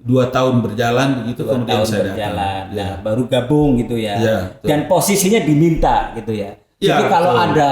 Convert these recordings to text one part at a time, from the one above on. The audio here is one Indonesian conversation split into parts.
2 tahun berjalan begitu, kemudian saya berjalan. datang. Nah, baru gabung gitu ya. Ya, dan posisinya diminta gitu ya. Jadi kalau ada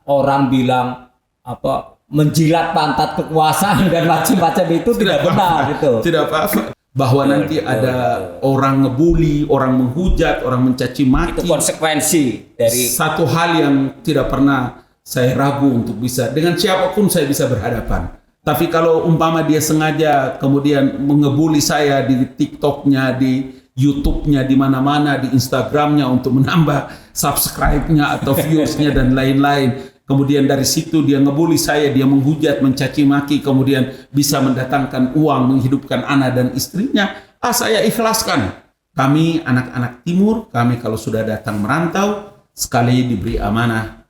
orang bilang apa menjilat pantat kekuasaan dan macam-macam itu tidak benar gitu. Tidak apa-apa. Bahwa nanti ada orang ngebully, orang menghujat, orang mencaci maki. Itu konsekuensi dari satu hal yang tidak pernah saya ragu untuk bisa dengan siapapun saya bisa berhadapan. Tapi kalau umpama dia sengaja kemudian mengebuli saya di TikTok-nya, di YouTube-nya, di mana-mana, di Instagram-nya untuk menambah subscribe-nya atau views-nya dan lain-lain. Kemudian dari situ dia ngebully saya, dia menghujat, mencaci maki, kemudian bisa mendatangkan uang, menghidupkan anak dan istrinya. Saya ikhlaskan. Kami anak-anak timur, kami kalau sudah datang merantau, sekali diberi amanah,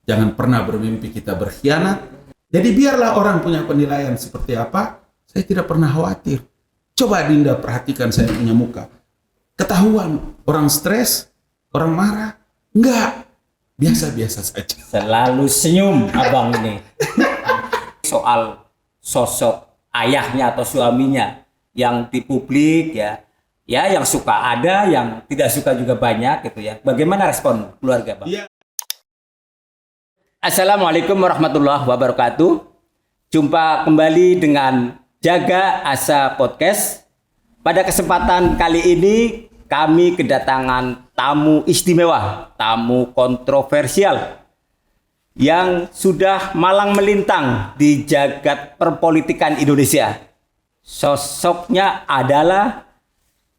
jangan pernah bermimpi kita berkhianat. Jadi biarlah orang punya penilaian seperti apa, saya tidak pernah khawatir. Coba Dinda perhatikan saya punya muka. Ketahuan orang stres, orang marah, enggak. Biasa-biasa saja. Selalu senyum abang ini. Soal sosok ayahnya atau suaminya yang di publik ya yang suka ada, yang tidak suka juga banyak gitu ya. Bagaimana respon keluarga bang? Ya. Assalamualaikum warahmatullahi wabarakatuh. Jumpa kembali dengan Jaga Asa Podcast. Pada kesempatan kali ini kami kedatangan tamu istimewa, tamu kontroversial yang sudah malang melintang di jagat perpolitikan Indonesia. Sosoknya adalah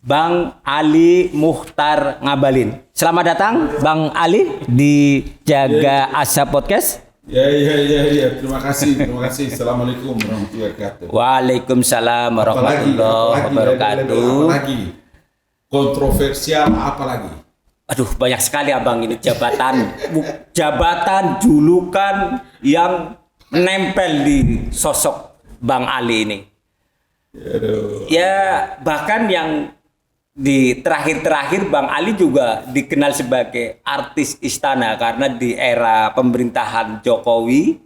Bang Ali Muchtar Ngabalin. Selamat datang Bang Ali di Jaga Asa Podcast. Ya. Terima kasih. Assalamualaikum warahmatullahi wabarakatuh. Waalaikumsalam warahmatullahi wabarakatuh. Apalagi kontroversial apalagi? Aduh, banyak sekali abang ini jabatan, julukan yang menempel di sosok Bang Ali ini. Aduh. Ya bahkan yang di terakhir-terakhir Bang Ali juga dikenal sebagai artis istana karena di era pemerintahan Jokowi,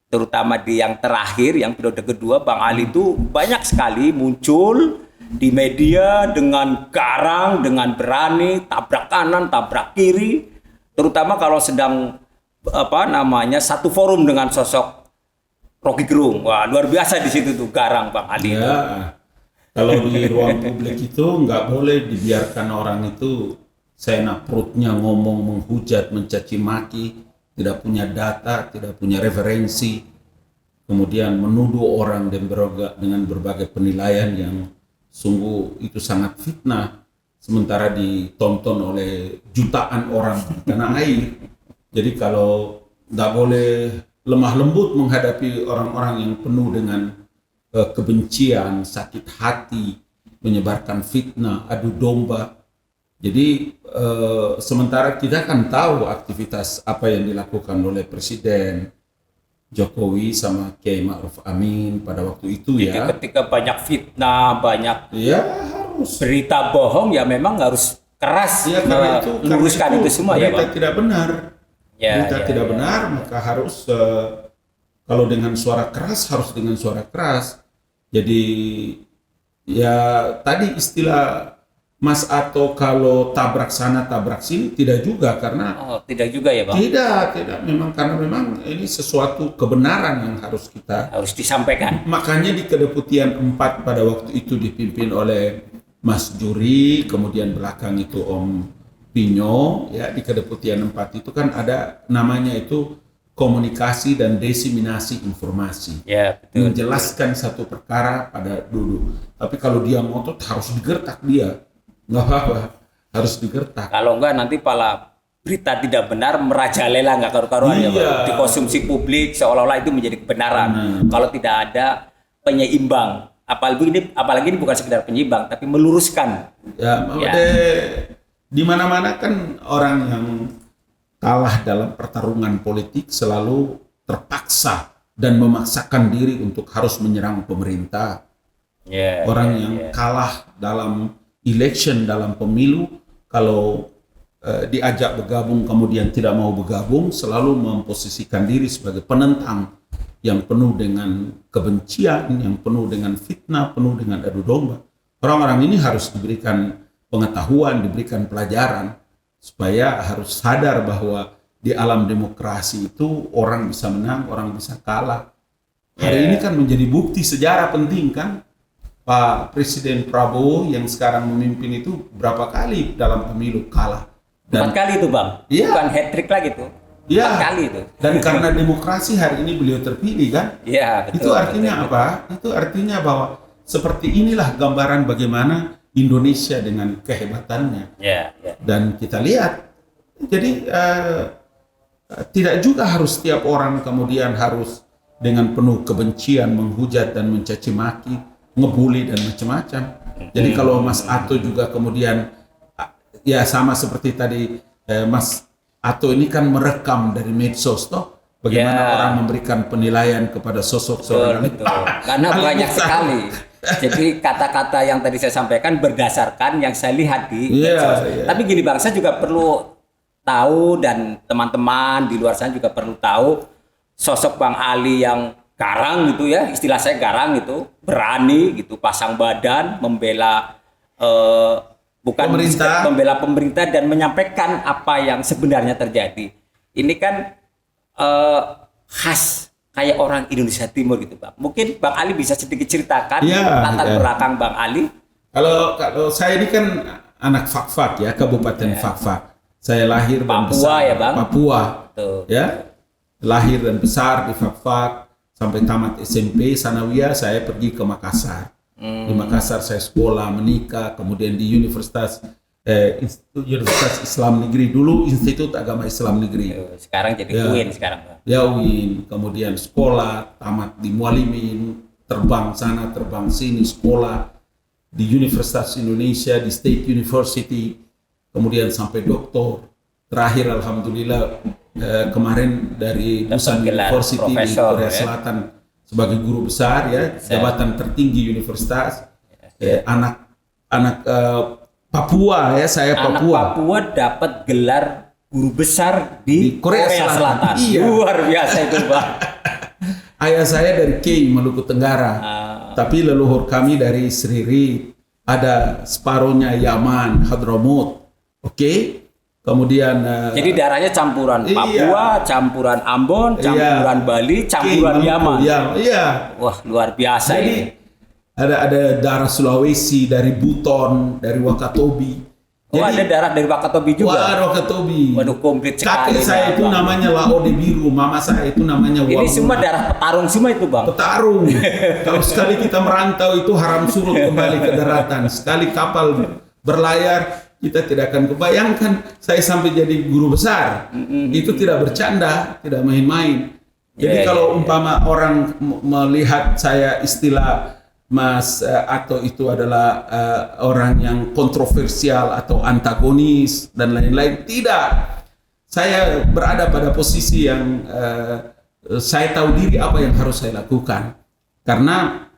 terutama di yang terakhir, yang periode kedua, Bang Ali itu banyak sekali muncul di media dengan garang, dengan berani, tabrak kanan, tabrak kiri, terutama kalau sedang satu forum dengan sosok Rocky Gerung. Wah, luar biasa di situ tuh garang Bang Ali. Ya. Kalau di ruang publik itu nggak boleh dibiarkan orang itu seenak perutnya ngomong, menghujat, mencaci maki, tidak punya data, tidak punya referensi, kemudian menuduh orang dengan berbagai penilaian yang sungguh itu sangat fitnah, sementara ditonton oleh jutaan orang di tanah air. Jadi kalau nggak boleh lemah lembut menghadapi orang-orang yang penuh dengan kebencian, sakit hati, menyebarkan fitnah, adu domba. Jadi sementara kita kan tahu aktivitas apa yang dilakukan oleh Presiden Jokowi sama Kiai Ma'ruf Amin pada waktu itu. Jadi ya. ketika banyak fitnah, banyak harus berita bohong, ya memang harus keras meluruskan itu semua ya Bang. Tidak benar. Berita tidak benar, maka harus kalau dengan suara keras harus dengan suara keras. Jadi ya tadi istilah Mas Ato kalau tabrak sana tabrak sini tidak juga karena tidak juga ya Bang. Tidak memang karena memang ini sesuatu kebenaran yang harus disampaikan. Makanya di Kedeputian 4 pada waktu itu dipimpin oleh Mas Juri, kemudian belakang itu Om Pinyo, ya di Kedeputian 4 itu kan ada namanya itu komunikasi dan diseminasi informasi. Ya, betul. Menjelaskan satu perkara pada dulu. Tapi kalau dia ngotot harus digertak dia. Nggak apa-apa, harus digertak. Kalau enggak nanti pala berita tidak benar merajalela nggak karu-karuan ya Bang. Dikonsumsi publik seolah-olah itu menjadi kebenaran. Kalau tidak ada penyeimbang. Apalagi ini bukan sekedar penyeimbang tapi meluruskan. Di mana-mana kan orang yang kalah dalam pertarungan politik selalu terpaksa dan memaksakan diri untuk harus menyerang pemerintah. Orang yang kalah dalam election, dalam pemilu, kalau diajak bergabung kemudian tidak mau bergabung, selalu memposisikan diri sebagai penentang yang penuh dengan kebencian, yang penuh dengan fitnah, penuh dengan adu domba. orang-orang ini harus diberikan pengetahuan, diberikan pelajaran supaya harus sadar bahwa di alam demokrasi itu orang bisa menang, orang bisa kalah. Hari ini kan menjadi bukti sejarah penting kan. Pak Presiden Prabowo yang sekarang memimpin itu berapa kali dalam pemilu kalah. 4 kali itu Bang, Iya. bukan hat-trick lagi tuh. Ya, 4 kali itu. dan karena demokrasi hari ini beliau terpilih kan. Iya, betul. Itu artinya betul. apa? Itu artinya bahwa seperti inilah gambaran bagaimana Indonesia dengan kehebatannya. Iya, iya. Dan kita lihat, jadi tidak juga harus setiap orang kemudian harus dengan penuh kebencian menghujat dan mencaci maki, ngebully dan macam-macam. Jadi kalau Mas Ato juga kemudian ya sama seperti tadi Mas Ato ini kan merekam dari medsos toh bagaimana Ya. orang memberikan penilaian kepada sosok seorang Betul. Karena banyak sekali. Jadi kata-kata yang tadi saya sampaikan berdasarkan yang saya lihat di Iya, medsos. iya. Tapi gini Bang, saya juga perlu tahu dan teman-teman di luar sana juga perlu tahu sosok Bang Ali yang garang gitu ya, istilah saya garang gitu, berani gitu, pasang badan, membela bukan Pemerintah. membela pemerintah dan menyampaikan apa yang sebenarnya terjadi. Ini kan khas kayak orang Indonesia Timur gitu Bang. Mungkin Bang Ali bisa sedikit ceritakan Ya, latar ya. belakang Bang Ali. Kalau saya ini kan anak Fakfak ya, Kabupaten Fakfak. Saya lahir dan Papua besar ya, Bang? Papua. Tuh. Ya. Lahir dan besar di Fakfak sampai tamat SMP sanawiyah saya pergi ke Makassar. Di Makassar saya sekolah, menikah, kemudian di Universitas Islam Negeri dulu, Institut Agama Islam Negeri. Sekarang jadi Ya. UIN sekarang Bang. Ya UIN, kemudian sekolah, tamat di Mualimin, terbang sana, terbang sini, sekolah di Universitas Indonesia, di State University, kemudian sampai doktor. Terakhir alhamdulillah kemarin dari Busan gelar University di profesor, Korea ya. Selatan sebagai guru besar ya, jabatan tertinggi universitas. Anak Papua ya, saya Anak Papua. Papua dapat gelar guru besar di Korea Selatan. Iya. Luar biasa itu Bang. Ayah saya dari Kei, Maluku Tenggara. Tapi leluhur kami dari Sriri, ada separuhnya Yaman, Hadramaut. Oke. Kemudian Jadi darahnya campuran Iya. Papua, campuran Ambon, campuran Bali, campuran Kei, Yaman. Maluku, ya, iya. Wah, luar biasa Jadi ini. ada darah Sulawesi, dari Buton, dari Wakatobi. Oh, ada darah dari Wakatobi juga. Wah, Wakatobi. Waduh, komplit sekali. Kakek saya itu Bang. namanya Laode Biru, mama saya itu namanya Ini Wabuna. semua darah petarung semua itu Bang. Petarung. Kalau sekali kita merantau itu haram surut kembali ke daratan. Sekali kapal berlayar kita tidak akan kebayangkan saya sampai jadi guru besar. Itu tidak bercanda, tidak main-main. Jadi Ya, kalau ya, ya. umpama orang melihat saya istilah Mas Ato itu adalah orang yang kontroversial atau antagonis dan lain-lain, tidak. Saya berada pada posisi yang saya tahu diri apa yang harus saya lakukan. Karena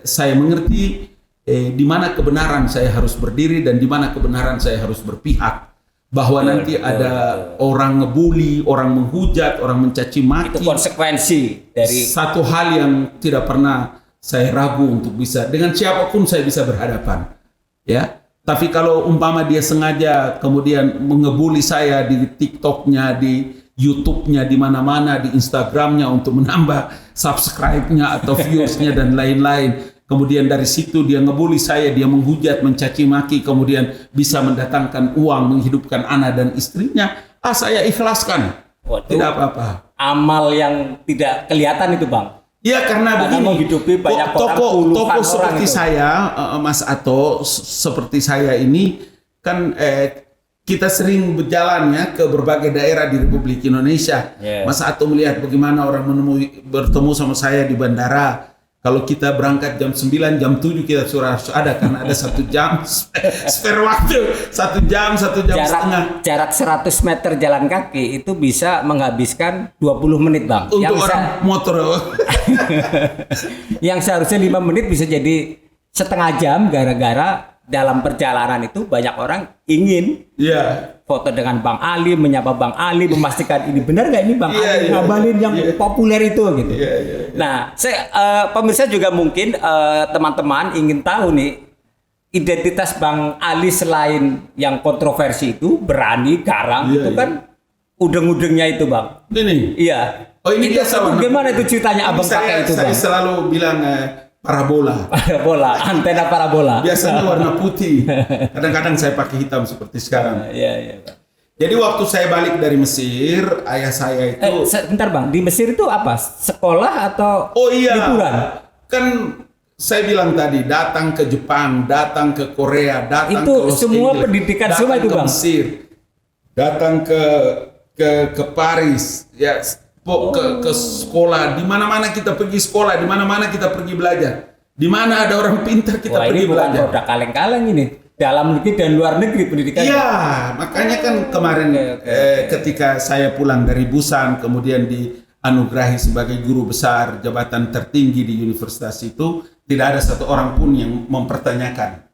saya mengerti di mana kebenaran saya harus berdiri dan di mana kebenaran saya harus berpihak. Bahwa nanti ada orang ngebully, orang menghujat, orang mencaci maki. Itu konsekuensi dari Satu hal yang tidak pernah saya ragu untuk bisa, dengan siapapun saya bisa berhadapan. Ya. Tapi kalau umpama dia sengaja kemudian mengebully saya di TikTok-nya, di YouTube-nya, di mana-mana, di Instagram-nya untuk menambah subscribe-nya atau views-nya dan lain-lain. Kemudian dari situ dia ngebully saya, dia menghujat, mencaci maki, kemudian bisa mendatangkan uang, menghidupkan anak dan istrinya. Saya ikhlaskan. Waduh. Tidak apa-apa. amal yang tidak kelihatan itu Bang. Ya karena Karena begini, menghidupi banyak orang, toko puluhan orang seperti itu. saya, Mas Ato, seperti saya ini kan kita sering berjalan ya ke berbagai daerah di Republik Indonesia. Yeah. Mas Ato melihat bagaimana orang bertemu sama saya di bandara. Kalau kita berangkat jam 9, jam 7 kita sudah harus ada karena ada 1 jam spare waktu, 1 jam setengah. Jarak 100 meter jalan kaki itu bisa menghabiskan 20 menit Bang. Untuk Yang, orang motor. yang seharusnya 5 menit bisa jadi setengah jam gara-gara dalam perjalanan itu banyak orang ingin Iya. foto dengan Bang Ali, menyapa Bang Ali, memastikan ini benar nggak ini Bang Iya, Ali iya. ngabalin yang Iya. populer itu gitu. Iya, iya. Nah, pemirsa juga mungkin teman-teman ingin tahu nih identitas Bang Ali selain yang kontroversi itu berani, garang, Iya, itu iya. kan udeng-udengnya itu Bang. Ini. Iya. Oh, ini itu, biasa, Bang. gimana itu ceritanya Abang pakai itu Saya Bang? selalu bilang parabola. Parabola, antena parabola. Biasanya warna putih. Kadang-kadang saya pakai hitam seperti sekarang. Iya, iya, Bang. Jadi waktu saya balik dari Mesir, ayah saya itu Sebentar Bang, di Mesir itu apa? Sekolah atau oh iya, liburan? kan saya bilang tadi datang ke Jepang, datang ke Korea, datang Itu ke Los semua Angeles, pendidikan datang semua itu, ke Bang? Mesir, datang ke Paris, ya ke sekolah. Di mana-mana kita pergi sekolah, di mana-mana kita pergi belajar. Di mana ada orang pintar kita Wah, pergi ini bukan belajar. produk kaleng-kaleng ini. Dalam negeri dan luar negeri pendidikannya. Iya, makanya kan kemarin ketika saya pulang dari Busan, kemudian dianugerahi sebagai guru besar jabatan tertinggi di universitas itu, tidak ada satu orang pun yang mempertanyakan.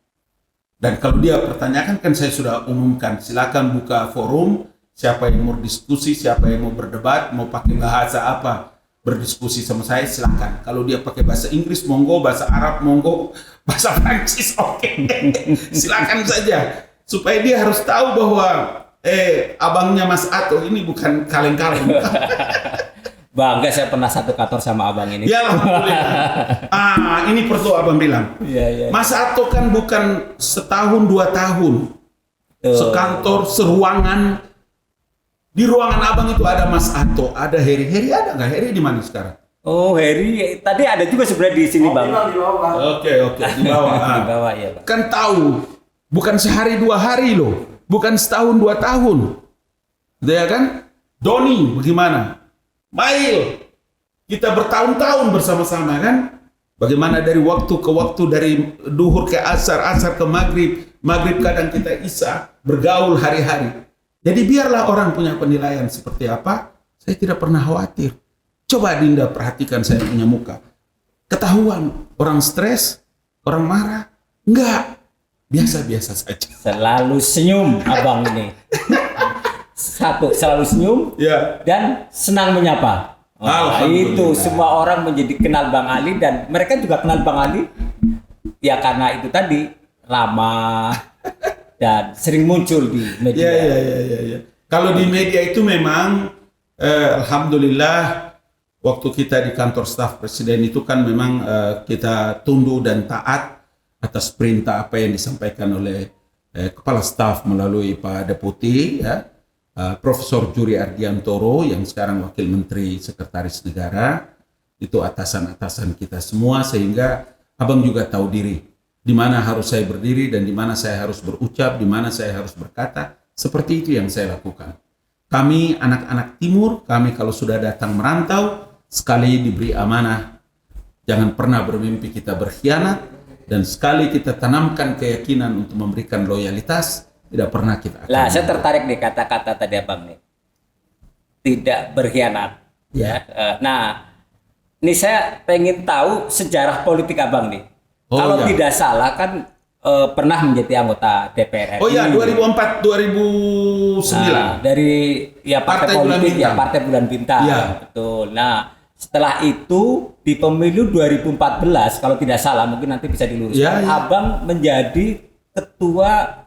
Dan kalau dia pertanyakan kan saya sudah umumkan, silakan buka forum, siapa yang mau diskusi, siapa yang mau berdebat, mau pakai bahasa apa, berdiskusi sama saya silakan. Kalau dia pakai bahasa Inggris monggo, bahasa Arab monggo, bahasa Prancis oke. Silakan saja. Supaya dia harus tahu bahwa abangnya Mas Ato ini bukan kaleng-kaleng. Bangga saya pernah satu kantor sama abang ini. Ya alhamdulillah. Ini perlu abang bilang. Iya, iya. Mas Ato kan bukan setahun 2 tahun. Sekantor, seruangan. Di ruangan abang itu ada Mas Ato, ada Heri. Heri ada nggak? Heri di mana sekarang? Oh, Heri, tadi ada juga sebenarnya di sini, Bang. Di bawah. Oke, di bawah. Di bawah ya, Bang. Kan tahu, bukan sehari 2 hari loh, bukan setahun 2 tahun. Gitu ya kan? Doni, bagaimana? Mail, kita bertahun-tahun bersama-sama kan? Bagaimana dari waktu ke waktu, dari duhur ke asar, asar ke maghrib, maghrib kadang kita isya, bergaul hari-hari. Jadi biarlah orang punya penilaian seperti apa, saya tidak pernah khawatir. Coba Dinda perhatikan saya punya muka. Ketahuan, orang stres, orang marah. Enggak, biasa-biasa saja. Selalu senyum abang ini. Satu, selalu senyum Ya, dan senang menyapa. Alhamdulillah. Itu semua orang menjadi kenal Bang Ali dan mereka juga kenal Bang Ali. Ya karena itu tadi ramah dan sering muncul di media. ya. Kalau di media itu memang, alhamdulillah, waktu kita di kantor staf presiden itu kan memang kita tunduk dan taat atas perintah apa yang disampaikan oleh kepala staf melalui Pak Deputi, ya, Profesor Juri Ardiantoro yang sekarang Wakil Menteri Sekretaris Negara, itu atasan-atasan kita semua, sehingga abang juga tahu diri di mana harus saya berdiri dan di mana saya harus berucap, di mana saya harus berkata. Seperti itu yang saya lakukan. Kami anak-anak timur, kami kalau sudah datang merantau, sekali diberi amanah, jangan pernah bermimpi kita berkhianat, dan sekali kita tanamkan keyakinan untuk memberikan loyalitas, tidak pernah kita akan. Lah, saya tertarik nih kata-kata tadi abang nih. Tidak berkhianat. Ya. Nah, ini saya pengen tahu sejarah politik abang nih. Oh, Kalau ya. tidak salah kan pernah menjadi anggota DPR RI. Oh ya, 2004, 2009. Nah, dari ya partai Partai Bulan politik ya Bintang. Partai Bulan Bintang. Ya. Betul. Nah, setelah itu di pemilu 2014 kalau tidak salah mungkin nanti bisa diluruskan. Ya, ya. Abang menjadi ketua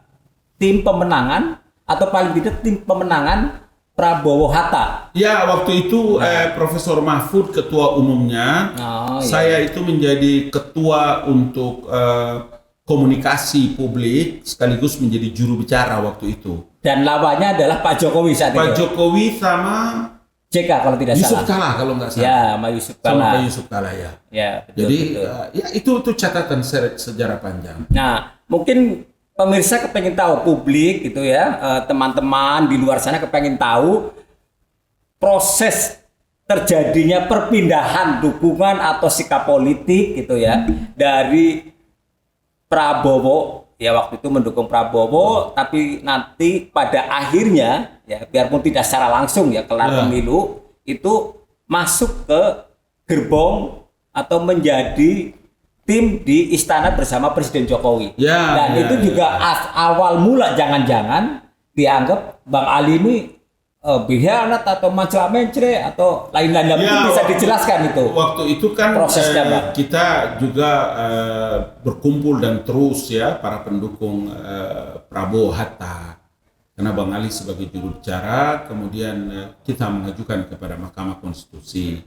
tim pemenangan atau paling tidak tim pemenangan Prabowo Hatta. Ya, waktu itu Profesor Mahfud ketua umumnya, Oh, iya. saya itu menjadi ketua untuk komunikasi publik sekaligus menjadi juru bicara waktu itu. Dan lawannya adalah Pak Jokowi saat Pak itu. Jokowi sama JK kalau tidak Yusuf salah. Kala kalau nggak salah. Ya, sama Yusuf Sama Kala. Pak Yusuf Kala ya. Ya, betul, Jadi betul. ya itu catatan sejarah panjang. Nah, mungkin pemirsa kepengen tahu, publik gitu ya, teman-teman di luar sana kepengen tahu proses terjadinya perpindahan dukungan atau sikap politik gitu ya dari Prabowo, ya waktu itu mendukung Prabowo, tapi nanti pada akhirnya ya biarpun tidak secara langsung ya kelar Ya. pemilu itu masuk ke gerbong atau menjadi tim di istana bersama Presiden Jokowi. Ya, Dan ya, itu ya. juga awal mula jangan-jangan dianggap Bang Ali ini berkhianat atau mencela-mencela atau lain-lain itu bisa dijelaskan itu. Waktu itu kan prosesnya, Bang. kita juga berkumpul dan terus ya para pendukung Prabowo Hatta. Karena Bang Ali sebagai juru bicara, kemudian kita mengajukan kepada Mahkamah Konstitusi.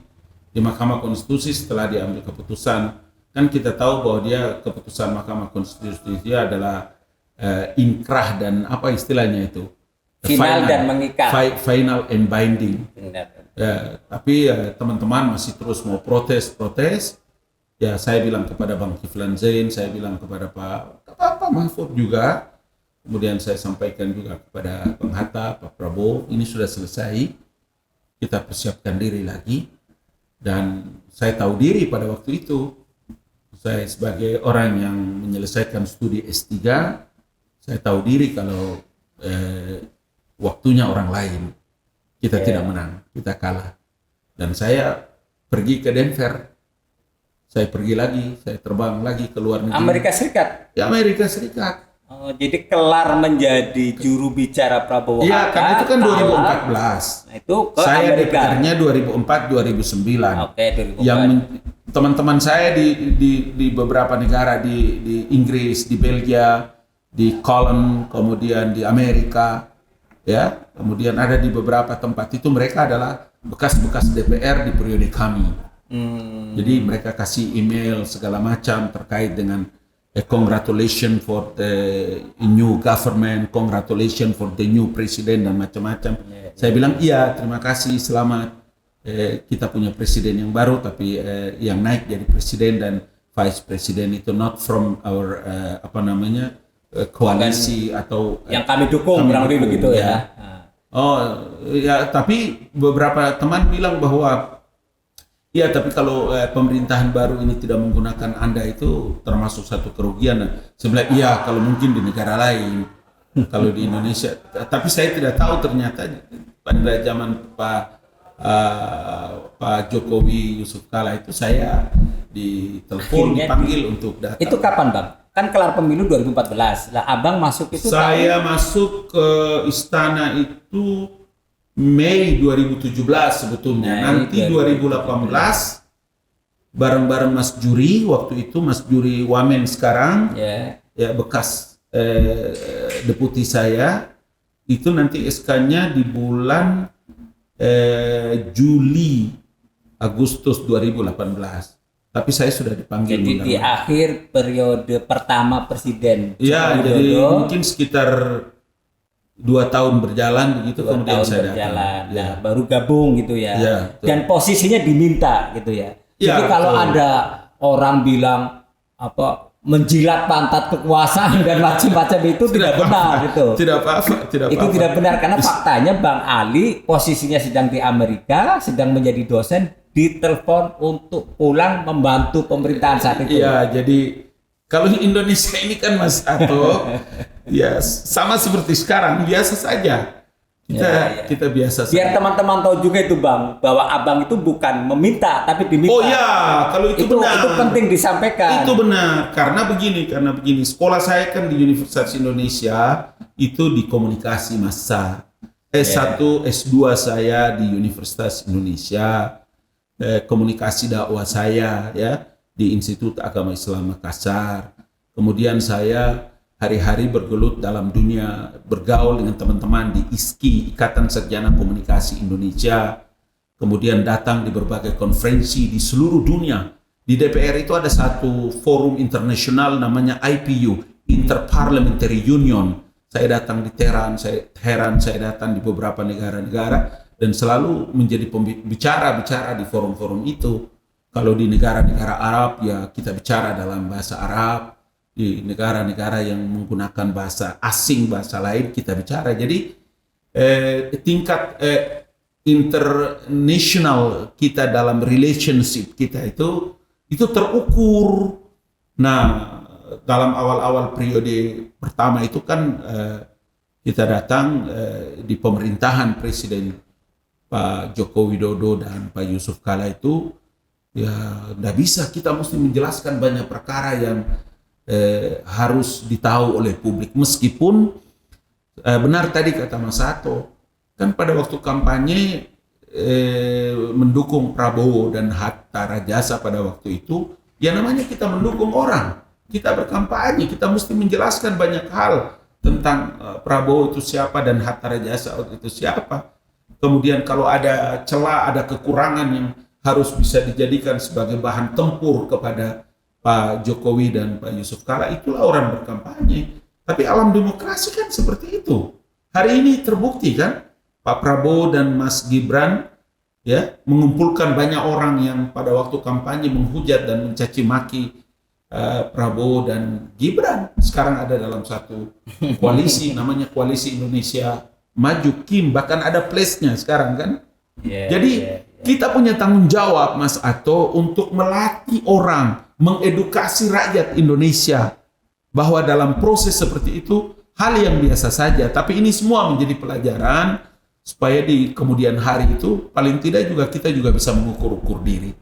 Di Mahkamah Konstitusi setelah diambil keputusan, kan kita tahu bahwa dia keputusan Mahkamah Konstitusi adalah inkrah dan apa istilahnya itu? Final dan mengikat. Final and binding. Tapi teman-teman masih terus mau protes. Ya saya bilang kepada Bang Kiflan Zain, saya bilang kepada Pak Mahfud juga. Kemudian saya sampaikan juga kepada Bang Hatta, Pak Prabowo, ini sudah selesai, kita persiapkan diri lagi. Dan saya tahu diri pada waktu itu, saya sebagai orang yang menyelesaikan studi S3, saya tahu diri kalau waktunya orang lain, kita tidak menang, kita kalah. Dan saya pergi ke Denver, saya pergi lagi, saya terbang lagi ke luar negeri. Amerika Serikat? Ya Amerika Serikat. Oh, jadi kelar menjadi juru bicara Prabowo Hatta. Iya, karena itu kan 2014. Nah, itu ke saya Amerika. DPR-nya 2004-2009. Oke, 2004. Yang teman-teman saya di beberapa negara di Inggris, di Belgia, di Holland, kemudian di Amerika, ya, kemudian ada di beberapa tempat itu mereka adalah bekas-bekas DPR di periode kami. Jadi mereka kasih email segala macam terkait dengan congratulations for the new government, congratulations for the new president dan macam-macam. Saya bilang iya, terima kasih, selamat. Kita punya presiden yang baru, tapi yang naik jadi presiden dan vice president itu not from our koalisi atau yang kami dukung, kurang lebih begitu ya. Oh ya, tapi beberapa teman bilang bahwa ya, tapi kalau pemerintahan baru ini tidak menggunakan Anda itu termasuk satu kerugian. Sebenarnya iya, kalau mungkin di negara lain, kalau di Indonesia. Tapi saya tidak tahu ternyata pada zaman Pak Jokowi Yusuf Kala itu saya ditelepon, dipanggil untuk datang. Itu kapan, Bang? Kan kelar pemilu 2014. Lah Abang masuk itu saya masuk ke istana itu Mei 2017 sebetulnya. Nanti 2018 bareng-bareng Mas Juri, waktu itu Mas Juri Wamen sekarang, ya bekas deputi saya, itu nanti SK-nya di bulan Juli Agustus 2018. Tapi saya sudah dipanggil. Jadi di akhir periode pertama Presiden ya, jadi mungkin sekitar 2 tahun berjalan begitu, kemudian saya datang. Nah, baru gabung gitu ya. Ya, dan posisinya diminta gitu ya. Jadi kalau ada orang bilang menjilat pantat kekuasaan dan macam-macam itu tidak benar gitu. Tidak apa-apa, itu tidak benar karena faktanya Bang Ali posisinya sedang di Amerika, sedang menjadi dosen, ditelepon untuk pulang membantu pemerintahan saat itu. Iya, jadi kalau di Indonesia ini kan Mas Ato, ya sama seperti sekarang, biasa saja. Kita biasa saja. Biar teman-teman tahu juga itu Bang, bahwa Abang itu bukan meminta tapi diminta. Oh ya, kalau itu benar. Itu penting disampaikan. Itu benar, karena begini. Sekolah saya kan di Universitas Indonesia itu di komunikasi massa. S1, S2 saya di Universitas Indonesia, komunikasi dakwah saya ya di Institut Agama Islam Makassar. Kemudian saya hari-hari bergelut dalam dunia, bergaul dengan teman-teman di ISKI, Ikatan Sarjana Komunikasi Indonesia. Kemudian datang di berbagai konferensi di seluruh dunia. Di DPR itu ada satu forum internasional namanya IPU, Interparliamentary Union. Saya datang di Teheran, saya datang di beberapa negara-negara dan selalu menjadi bicara di forum-forum itu. Kalau di negara-negara Arab ya kita bicara dalam bahasa Arab. Di negara-negara yang menggunakan bahasa asing, bahasa lain kita bicara. Jadi tingkat international kita dalam relationship kita itu terukur. Nah, dalam awal-awal periode pertama itu kan kita datang di pemerintahan Presiden Pak Joko Widodo dan Pak Yusuf Kala itu ya nggak bisa, kita mesti menjelaskan banyak perkara yang harus ditahu oleh publik. Meskipun benar tadi kata Mas Sato, kan pada waktu kampanye mendukung Prabowo dan Hatta Rajasa pada waktu itu, ya namanya kita mendukung orang. Kita berkampanye, kita mesti menjelaskan banyak hal tentang Prabowo itu siapa dan Hatta Rajasa itu siapa. Kemudian kalau ada celah, ada kekurangan yang harus bisa dijadikan sebagai bahan tempur kepada Pak Jokowi dan Pak Yusuf Kala, itulah orang berkampanye. Tapi alam demokrasi kan seperti itu. Hari ini terbukti kan, Pak Prabowo dan Mas Gibran ya mengumpulkan banyak orang yang pada waktu kampanye menghujat dan mencaci maki Prabowo dan Gibran. Sekarang ada dalam satu koalisi namanya Koalisi Indonesia Maju, KIM, bahkan ada place-nya sekarang kan. Jadi kita punya tanggung jawab, Mas Ato, untuk melatih orang, mengedukasi rakyat Indonesia bahwa dalam proses seperti itu hal yang biasa saja, tapi ini semua menjadi pelajaran supaya di kemudian hari itu paling tidak juga kita juga bisa mengukur-ukur diri.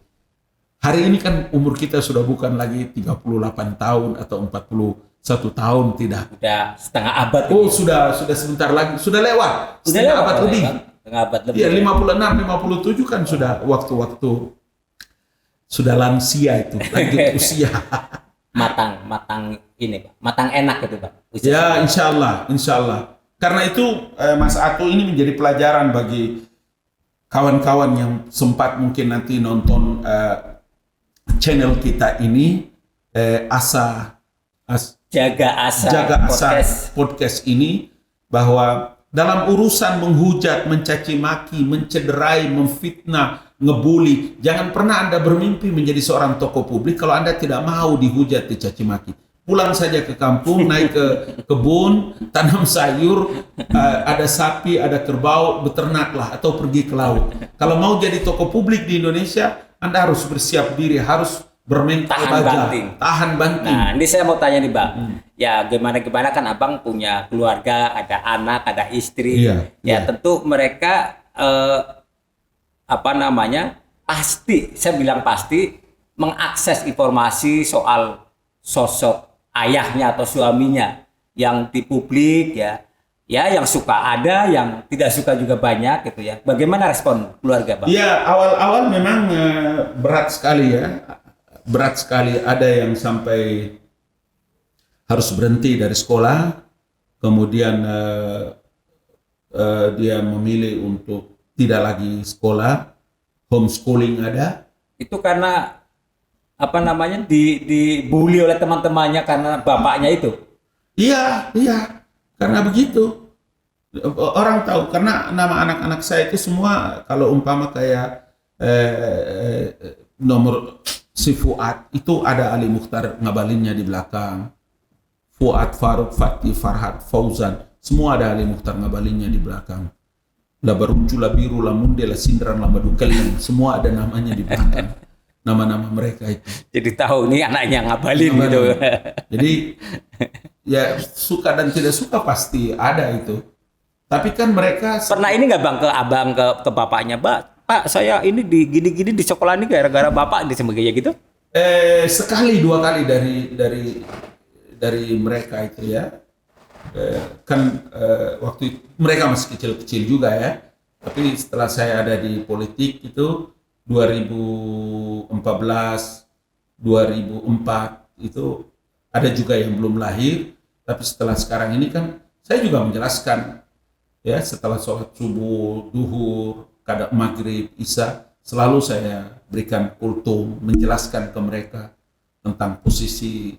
Hari ini kan umur kita sudah bukan lagi 38 tahun atau 41 tahun, tidak. Sudah setengah abad. Oh, sudah sebentar lagi, sudah lewat. Setengah abad lebih. Setengah abad lebih. Iya, 56, 57 kan sudah waktu-waktu sudah lansia itu, lanjut usia. Matang ini, Pak. Matang enak itu, Pak. Ya, insya Allah. Karena itu Mas Ato ini menjadi pelajaran bagi kawan-kawan yang sempat mungkin nanti nonton channel kita ini, Jaga Asa podcast ini, bahwa dalam urusan menghujat, mencaci maki, mencederai, memfitnah, ngebully, jangan pernah Anda bermimpi menjadi seorang tokoh publik kalau Anda tidak mau dihujat, dicaci maki. Pulang saja ke kampung, naik ke kebun, tanam sayur, ada sapi, ada kerbau, beternaklah atau pergi ke laut. Kalau mau jadi tokoh publik di Indonesia, Anda harus bersiap diri, harus bermental baja, tahan banting. Nah, ini saya mau tanya nih, Bang. Ya, gimana kan Abang punya keluarga, ada anak, ada istri. Ya, tentu mereka pasti, saya bilang pasti mengakses informasi soal sosok ayahnya atau suaminya yang di publik ya yang suka ada, yang tidak suka juga banyak gitu ya. Bagaimana respon keluarga, Bang? Ya, awal-awal memang berat sekali ya. Berat sekali, ada yang sampai harus berhenti dari sekolah, kemudian dia memilih untuk tidak lagi sekolah, homeschooling ada. Itu karena dibully oleh teman-temannya karena bapaknya itu. Iya, karena begitu. Orang tahu, karena nama anak-anak saya itu semua kalau umpama kayak nomor si Fuad itu ada Ali Mukhtar Ngabalinnya di belakang. Fuad, Faruk, Fatih, Farhad, Fauzan, semua ada Ali Mukhtar Ngabalinnya di belakang. La Barucu, La Biru, La Munde, La Sindran, La Madukalian, semua ada namanya di belakang. Nama-nama mereka itu. Jadi tahu nih anaknya Ngabalin gitu. Jadi ya suka dan tidak suka pasti ada itu. Tapi kan mereka pernah ini nggak, Bang, ke abang ke bapaknya, Pak, saya ini di gini-gini di sekolah ini gara-gara bapak di sebagainya gitu? Sekali dua kali dari mereka itu ya. Waktu itu, mereka masih kecil-kecil juga ya. Tapi setelah saya ada di politik itu 2014, 2004 itu ada juga yang belum lahir, tapi setelah sekarang ini kan saya juga menjelaskan ya, setelah sholat subuh, duhur, kadang maghrib, isya, selalu saya berikan kultum, menjelaskan ke mereka tentang posisi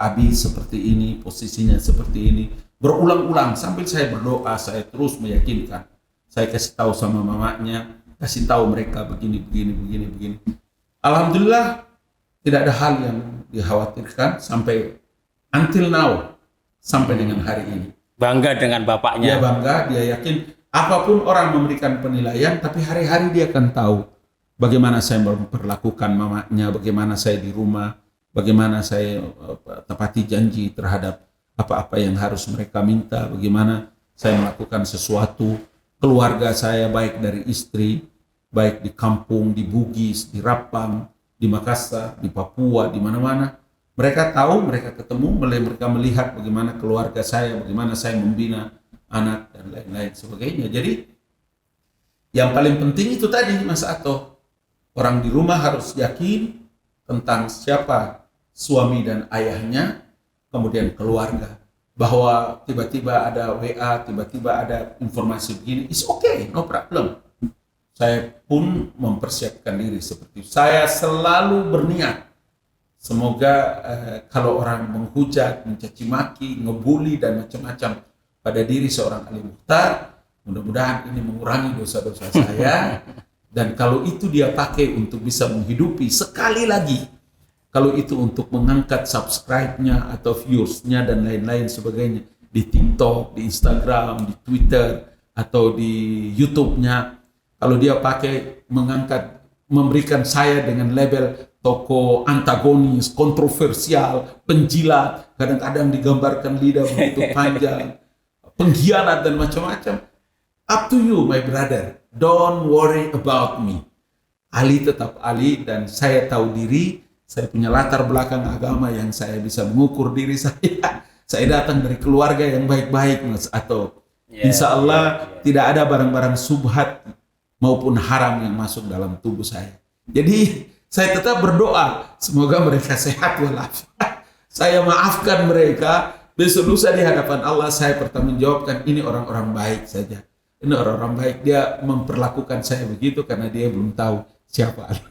Abi seperti ini, posisinya seperti ini, berulang-ulang sambil saya berdoa, saya terus meyakinkan, saya kasih tahu sama mamanya, kasih tahu mereka begini. Alhamdulillah tidak ada hal yang dikhawatirkan sampai until now, sampai dengan hari ini. Bangga dengan bapaknya. Dia bangga, dia yakin apapun orang memberikan penilaian, tapi hari-hari dia akan tahu bagaimana saya memperlakukan mamanya, bagaimana saya di rumah, bagaimana saya tepati janji terhadap apa-apa yang harus mereka minta, bagaimana saya melakukan sesuatu. Keluarga saya baik dari istri, baik di kampung, di Bugis, di Rapang, di Makassar, di Papua, di mana-mana. Mereka tahu, mereka ketemu, mereka melihat bagaimana keluarga saya, bagaimana saya membina anak dan lain-lain sebagainya. Jadi yang paling penting itu tadi Mas Ato, orang di rumah harus yakin tentang siapa suami dan ayahnya, kemudian keluarga. Bahwa tiba-tiba ada WA, tiba-tiba ada informasi begini, it's okay, no problem. Saya pun mempersiapkan diri seperti itu. Saya selalu berniat, semoga kalau orang menghujat, mencaci maki, ngebully dan macam-macam pada diri seorang Ali Mukhtar, mudah-mudahan ini mengurangi dosa-dosa saya. Dan kalau itu dia pakai untuk bisa menghidupi, sekali lagi, kalau itu untuk mengangkat subscribe-nya atau views-nya dan lain-lain sebagainya di TikTok, di Instagram, di Twitter, atau di YouTube-nya, kalau dia pakai mengangkat, memberikan saya dengan label tokoh antagonis, kontroversial, penjilat, kadang-kadang digambarkan lidah begitu panjang, pengkhianat dan macam-macam, up to you my brother, don't worry about me. Ali tetap Ali dan saya tahu diri. Saya punya latar belakang agama yang saya bisa mengukur diri saya. Saya datang dari keluarga yang baik-baik, Mas Ato. Insya Allah tidak ada barang-barang subhat maupun haram yang masuk dalam tubuh saya. Jadi saya tetap berdoa semoga mereka sehat walafiat. Saya maafkan mereka. Besok lusa di hadapan Allah saya pertanggungjawabkan ini orang-orang baik saja. Ini orang-orang baik. Dia memperlakukan saya begitu karena dia belum tahu siapa Ali.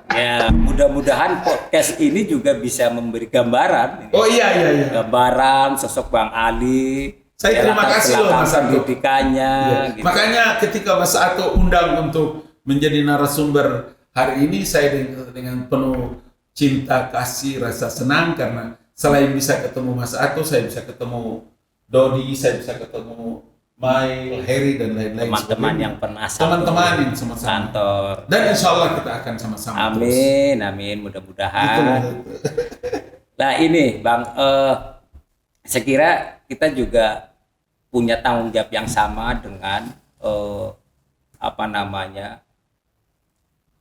Ya, mudah-mudahan podcast ini juga bisa memberi gambaran. Oh iya. Gambaran sosok Bang Ali. Saya terima kasih loh Mas Ato. Pendidikannya. Ya. Gitu. Makanya ketika Mas Ato undang untuk menjadi narasumber hari ini, saya dengan penuh cinta, kasih, rasa senang karena selain bisa ketemu Mas Ato, saya bisa ketemu Dodi, saya bisa ketemu Mail, Harry dan lain-lain. Teman-teman yang pernah teman-teman yang sama-sama kantor. Dan insya Allah kita akan sama-sama amin, terus. Amin, mudah-mudahan. Nah ini Bang, saya kira kita juga punya tanggung jawab yang sama dengan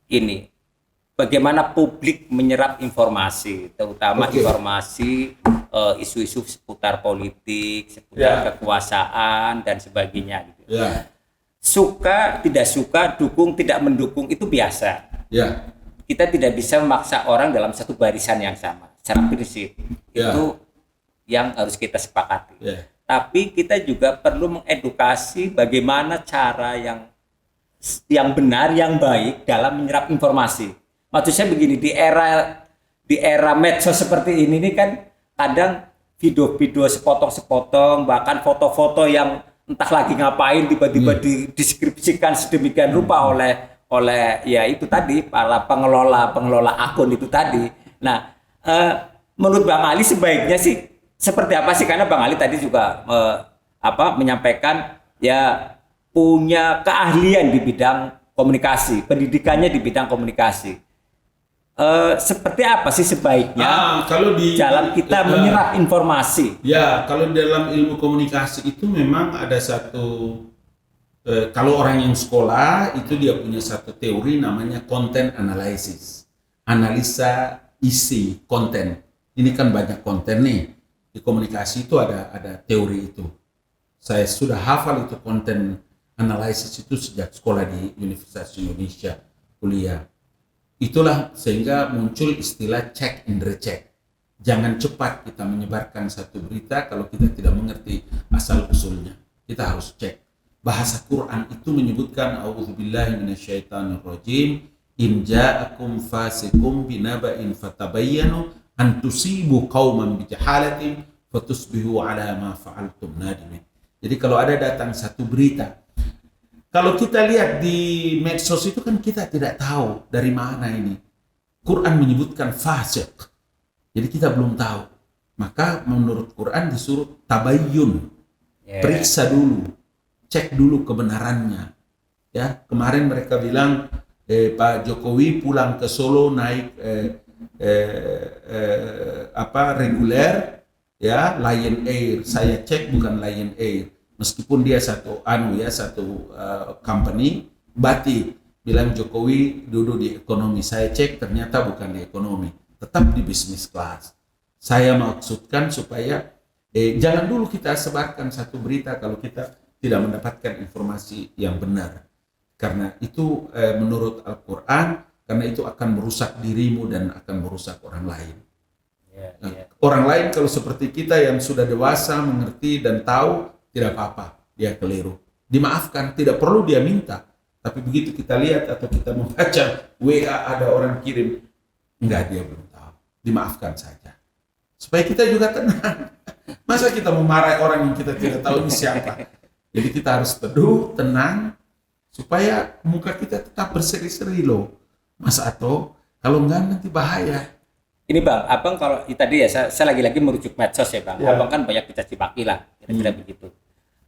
ini. Bagaimana publik menyerap informasi, terutama informasi isu-isu seputar politik, seputar kekuasaan dan sebagainya. Gitu. Suka, tidak suka, dukung, tidak mendukung itu biasa. Kita tidak bisa memaksa orang dalam satu barisan yang sama. Secara prinsip itu yang harus kita sepakati. Tapi kita juga perlu mengedukasi bagaimana cara yang benar, yang baik dalam menyerap informasi. Maksud saya begini, di era medsos seperti ini kan kadang video-video sepotong-sepotong, bahkan foto-foto yang entah lagi ngapain tiba-tiba dideskripsikan sedemikian rupa oleh ya itu tadi para pengelola akun itu tadi. Nah, menurut Bang Ali sebaiknya sih seperti apa sih? Karena Bang Ali tadi juga menyampaikan ya punya keahlian di bidang komunikasi, pendidikannya di bidang komunikasi. Seperti apa sih sebaiknya kalau dalam kita menyerap informasi? Ya, kalau dalam ilmu komunikasi itu memang ada satu, kalau orang yang sekolah itu dia punya satu teori namanya content analysis, analisa isi konten. Ini kan banyak konten nih di komunikasi itu ada teori itu. Saya sudah hafal itu content analysis itu sejak sekolah di Universitas Indonesia kuliah. Itulah sehingga muncul istilah check and recheck. Jangan cepat kita menyebarkan satu berita kalau kita tidak mengerti asal usulnya. Kita harus cek. Bahasa Quran itu menyebutkan a'udzubillahi minasyaitonirrajim, in ja'akum fasiqum binaba'in fatabayyanu an tusibu qauman bijahalatin fatusbihu ala ma fa'altum nadimin. Jadi kalau ada datang satu berita, kalau kita lihat di medsos itu kan kita tidak tahu dari mana ini. Quran menyebutkan fasik. Jadi kita belum tahu. Maka menurut Quran disuruh tabayyun. Periksa dulu. Cek dulu kebenarannya. Ya, kemarin mereka bilang Pak Jokowi pulang ke Solo naik reguler ya, Lion Air. Saya cek bukan Lion Air. Meskipun dia satu company, batik bilang Jokowi duduk di ekonomi. Saya cek ternyata bukan di ekonomi, tetap di bisnis kelas. Saya maksudkan supaya Jangan dulu kita sebarkan satu berita kalau kita tidak mendapatkan informasi yang benar. Karena itu menurut Al-Quran, karena itu akan merusak dirimu dan akan merusak orang lain. Orang lain kalau seperti kita yang sudah dewasa, mengerti dan tahu, tidak apa-apa, dia keliru. Dimaafkan, tidak perlu dia minta. Tapi begitu kita lihat atau kita membaca WA ada orang kirim, enggak, dia belum tahu. Dimaafkan saja. Supaya kita juga tenang. Masa kita memarahi orang yang kita tidak tahu ini siapa? Jadi kita harus teduh, tenang, supaya muka kita tetap berseri-seri loh. Mas Ato, kalau enggak nanti bahaya. Ini Bang, Abang kalau tadi ya saya lagi-lagi merujuk medsos ya Bang. Ya. Abang kan banyak dicaci maki lah, kira-kira begitu.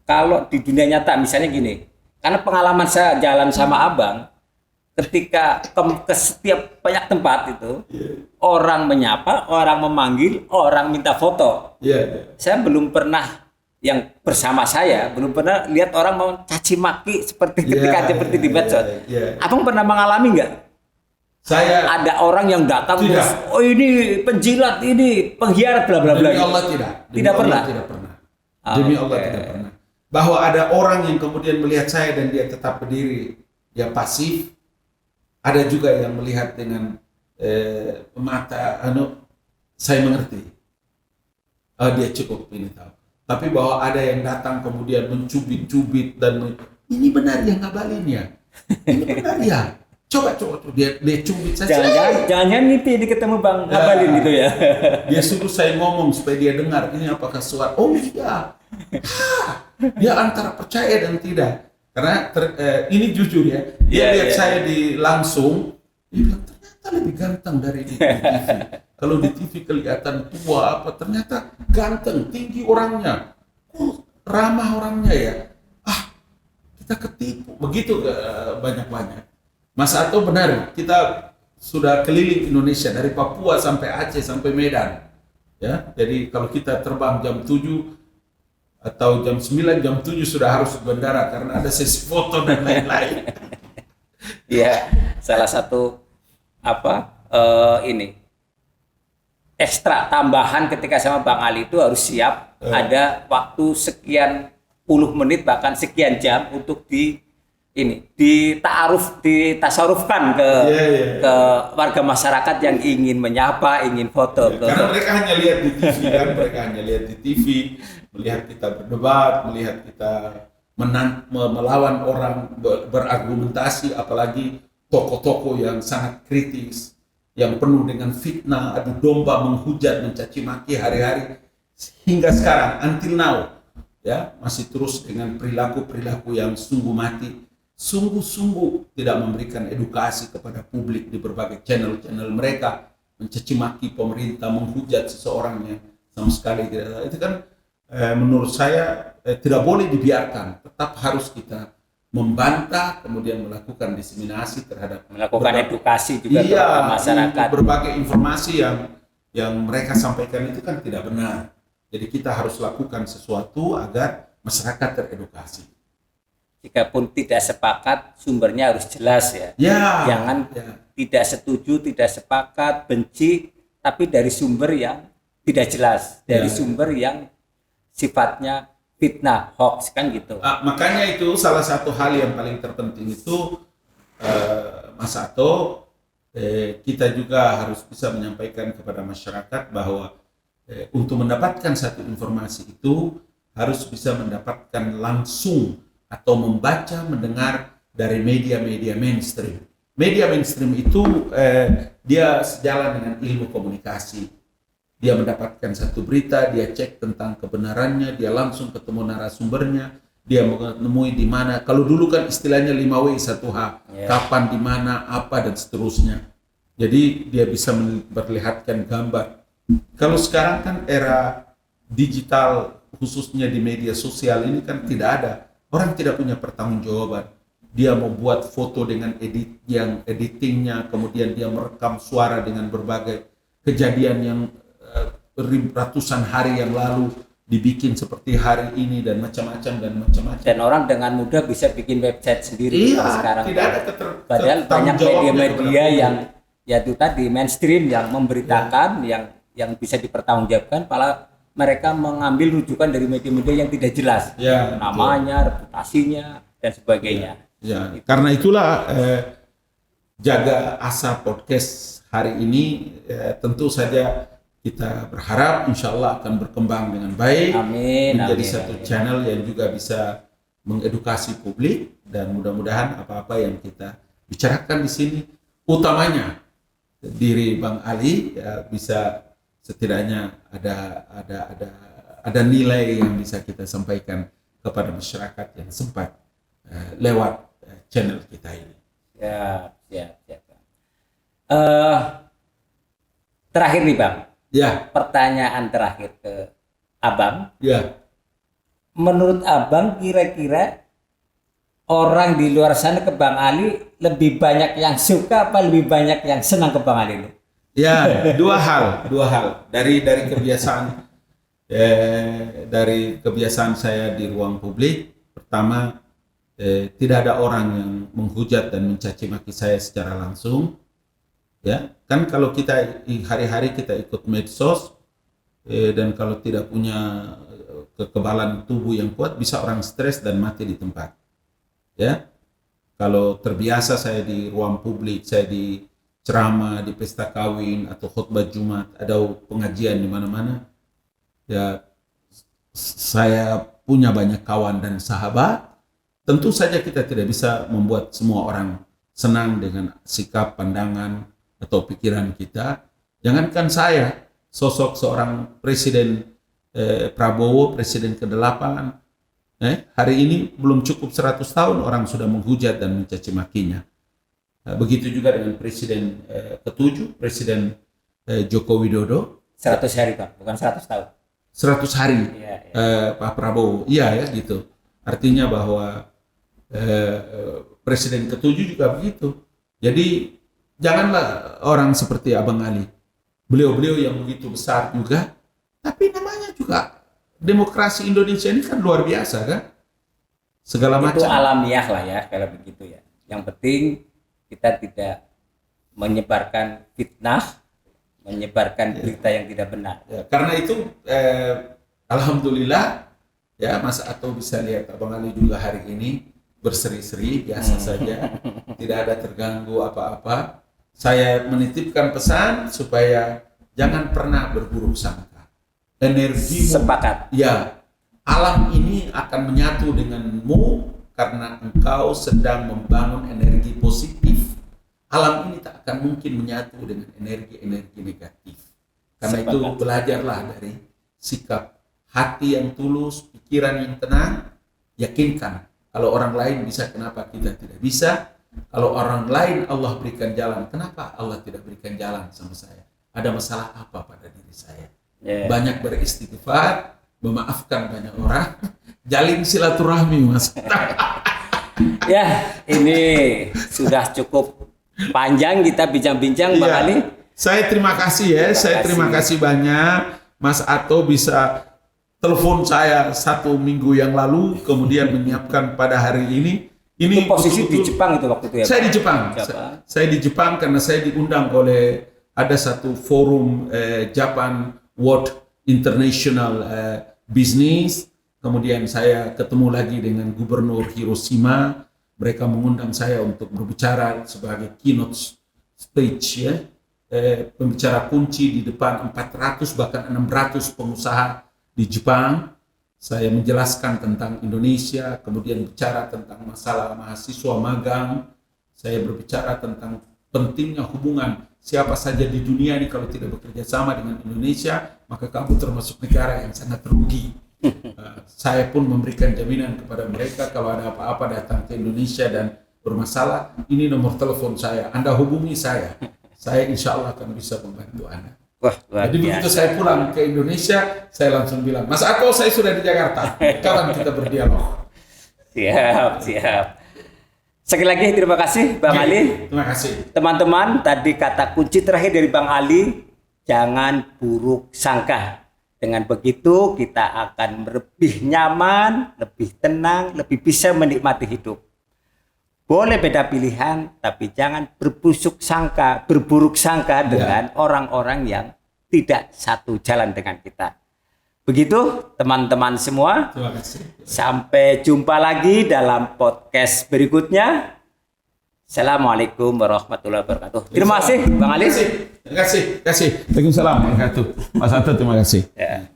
Kalau di dunia nyata misalnya gini, karena pengalaman saya jalan sama Abang, ketika ke setiap banyak tempat itu, orang menyapa, orang memanggil, orang minta foto. Saya belum pernah yang bersama saya belum pernah lihat orang mau caci maki seperti ketika seperti di medsos. Abang pernah mengalami nggak? Saya Ada orang yang datang tidak. terus, oh ini penjilat, ini pengkhianat, bla bla bla. Demi Allah tidak. Tidak pernah? Tidak pernah. Demi Allah tidak pernah. Bahwa ada orang yang kemudian melihat saya dan dia tetap berdiri, dia pasif. Ada juga yang melihat dengan mata, saya mengerti. Dia cukup ini tahu. Tapi bahwa ada yang datang kemudian mencubit-cubit dan ini benar ya ngabalinnya. Ini benar ya. Coba dia cubit saja. Jangan mimpi ini ketemu Bang Ngabalin gitu ya. Dia suruh saya ngomong supaya dia dengar ini apakah suara. Oh iya. Dia antara percaya dan tidak. Karena ini jujur ya. Dia lihat saya di langsung, dia bilang ternyata lebih ganteng dari di TV. Kalau di TV kelihatan tua apa, ternyata ganteng, tinggi orangnya. Ramah orangnya ya. Kita ketipu. Begitu banyak-banyak. Mas Ato benar, kita sudah keliling Indonesia dari Papua sampai Aceh sampai Medan. Ya, jadi kalau kita terbang jam 7 atau jam 9, jam 7 sudah harus ke bandara karena ada sesi foto dan lain-lain. Iya, salah satu ini ekstra tambahan ketika sama Bang Ali itu harus siap ada waktu sekian puluh menit bahkan sekian jam untuk ditasarufkan ke warga masyarakat yang ingin menyapa, ingin foto. Karena mereka hanya lihat di TV kan, mereka hanya lihat di TV, melihat kita berdebat, melihat kita melawan orang berargumentasi, apalagi tokoh-tokoh yang sangat kritis, yang penuh dengan fitnah, adu domba, menghujat, mencaci maki hari-hari hingga sekarang, until now, ya masih terus dengan perilaku-perilaku yang sungguh mati. Sungguh-sungguh tidak memberikan edukasi kepada publik di berbagai channel-channel mereka, mencaci maki pemerintah, menghujat seseorangnya sama sekali tidak. Itu kan menurut saya tidak boleh dibiarkan, tetap harus kita membantah, kemudian melakukan diseminasi terhadap edukasi juga kepada masyarakat. Berbagai informasi yang mereka sampaikan itu kan tidak benar. Jadi kita harus lakukan sesuatu agar masyarakat teredukasi. Jikapun tidak sepakat, sumbernya harus jelas ya. Jangan tidak setuju, tidak sepakat, benci, tapi dari sumber yang tidak jelas, dari sumber yang sifatnya fitnah, hoax kan gitu. Makanya itu salah satu hal yang paling terpenting itu Mas Ato, kita juga harus bisa menyampaikan kepada masyarakat bahwa untuk mendapatkan satu informasi itu harus bisa mendapatkan langsung atau membaca, mendengar dari media-media mainstream. Media mainstream itu dia sejalan dengan ilmu komunikasi. Dia mendapatkan satu berita, dia cek tentang kebenarannya, dia langsung ketemu narasumbernya, dia menemui di mana. Kalau dulu kan istilahnya 5W 1H, kapan, di mana, apa dan seterusnya. Jadi dia bisa memperlihatkan gambar. Kalau sekarang kan era digital, khususnya di media sosial ini kan tidak ada. Orang tidak punya pertanggungjawaban. Dia membuat foto dengan editingnya, kemudian dia merekam suara dengan berbagai kejadian yang ratusan hari yang lalu dibikin seperti hari ini dan macam-macam. Dan orang dengan mudah bisa bikin website sendiri sekarang. Tidak ada padahal banyak media-media yang ya itu tadi mainstream yang memberitakan, yang bisa dipertanggungjawabkan, mereka mengambil rujukan dari media-media yang tidak jelas, Ya, namanya, reputasinya, dan sebagainya. Ya, karena itulah jaga asa podcast hari ini tentu saja kita berharap insya Allah akan berkembang dengan baik, Amin, menjadi amin, satu amin. channel yang juga bisa mengedukasi publik, dan mudah-mudahan apa-apa yang kita bicarakan di sini, utamanya diri Bang Ali, ya, bisa setidaknya ada nilai yang bisa kita sampaikan kepada masyarakat yang sempat lewat channel kita ini. Siap. Terakhir nih Bang, Ya, pertanyaan terakhir ke Abang. ya. Menurut Abang kira-kira orang di luar sana ke Bang Ali lebih banyak yang suka apa lebih banyak yang senang ke Bang Ali ini? Ya, dua hal. Dari kebiasaan saya di ruang publik. Pertama, tidak ada orang yang menghujat dan mencaci maki saya secara langsung. Ya, kan kalau kita hari-hari kita ikut medsos, dan kalau tidak punya kekebalan tubuh yang kuat, bisa orang stres dan mati di tempat. Ya, kalau terbiasa saya di ruang publik, saya di ceramah, di pesta kawin atau khutbah Jumat, ada pengajian di mana-mana, ya saya punya banyak kawan dan sahabat. Tentu saja kita tidak bisa membuat semua orang senang dengan sikap, pandangan, atau pikiran kita. Jangankan saya, sosok seorang Presiden Prabowo, Presiden ke-8, hari ini belum cukup 100 tahun orang sudah menghujat dan mencaci makinya. Begitu juga dengan Presiden ke-7, Presiden Joko Widodo. 100 hari Bang, bukan 100 tahun. 100 hari Iya. Pak Prabowo, iya ya gitu. Artinya bahwa Presiden ke-7 juga begitu. Jadi janganlah orang seperti Abang Ali, beliau-beliau yang begitu besar juga, tapi namanya juga demokrasi Indonesia ini kan luar biasa kan, segala Itu macam. alamiah lah ya kalau begitu ya. Yang penting kita tidak menyebarkan fitnah, menyebarkan berita yang tidak benar. Ya, karena itu alhamdulillah ya, Mas Ato bisa lihat Abang Ali juga hari ini berseri-seri biasa saja, tidak ada terganggu apa-apa. Saya menitipkan pesan supaya jangan pernah berburuk sangka. Energimu, Sepakat. ya, alam ini akan menyatu denganmu karena engkau sedang membangun energi positif. Alam ini tak akan mungkin menyatu dengan energi-energi negatif. Karena itu Sepakat. belajarlah dari sikap hati yang tulus, pikiran yang tenang, yakinkan kalau orang lain bisa, kenapa kita tidak bisa? Kalau orang lain Allah berikan jalan, kenapa Allah tidak berikan jalan sama saya? Ada masalah apa pada diri saya? Yeah. Banyak beristighfar, memaafkan banyak orang, jalin silaturahmi, Mas. Ya, ini sudah cukup panjang kita bincang-bincang Bang Iya. Ali. Saya terima kasih ya, saya terima kasih banyak. Mas Ato bisa telepon saya 1 minggu yang lalu, kemudian menyiapkan pada hari ini. Itu posisi di betul-betul- Jepang itu waktu itu ya. Saya Bang? di Jepang. Jepang. Saya di Jepang karena saya diundang oleh ada satu forum Japan World International Business. Kemudian saya ketemu lagi dengan Gubernur Hiroshima. Mereka mengundang saya untuk berbicara sebagai keynote speech ya. Pembicara kunci di depan 400 bahkan 600 pengusaha di Jepang. Saya menjelaskan tentang Indonesia, kemudian bicara tentang masalah mahasiswa magang. Saya berbicara tentang pentingnya hubungan siapa saja di dunia ini kalau tidak bekerja sama dengan Indonesia, maka kamu termasuk negara yang sangat rugi. Saya pun memberikan jaminan kepada mereka kalau ada apa-apa datang ke Indonesia dan bermasalah, ini nomor telepon saya, Anda hubungi saya insya Allah akan bisa membantu Anda. Wah, luar Jadi begitu biasa. saya pulang ke Indonesia, saya langsung bilang, Mas Ato, saya sudah di Jakarta, kapan kita berdialog? Siap. Sekali lagi terima kasih Bang Oke, Ali. Terima kasih. Teman-teman, tadi kata kunci terakhir dari Bang Ali, jangan buruk sangka. Dengan begitu kita akan lebih nyaman, lebih tenang, lebih bisa menikmati hidup. Boleh beda pilihan, tapi jangan berburuk sangka dengan orang-orang yang tidak satu jalan dengan kita. Begitu teman-teman semua. Terima kasih. Sampai jumpa lagi dalam podcast berikutnya. Assalamualaikum warahmatullahi wabarakatuh. Terima kasih Bang Ali. Terima kasih. Waalaikumsalam warahmatullahi wabarakatuh. Mas Ato, terima kasih. Ya.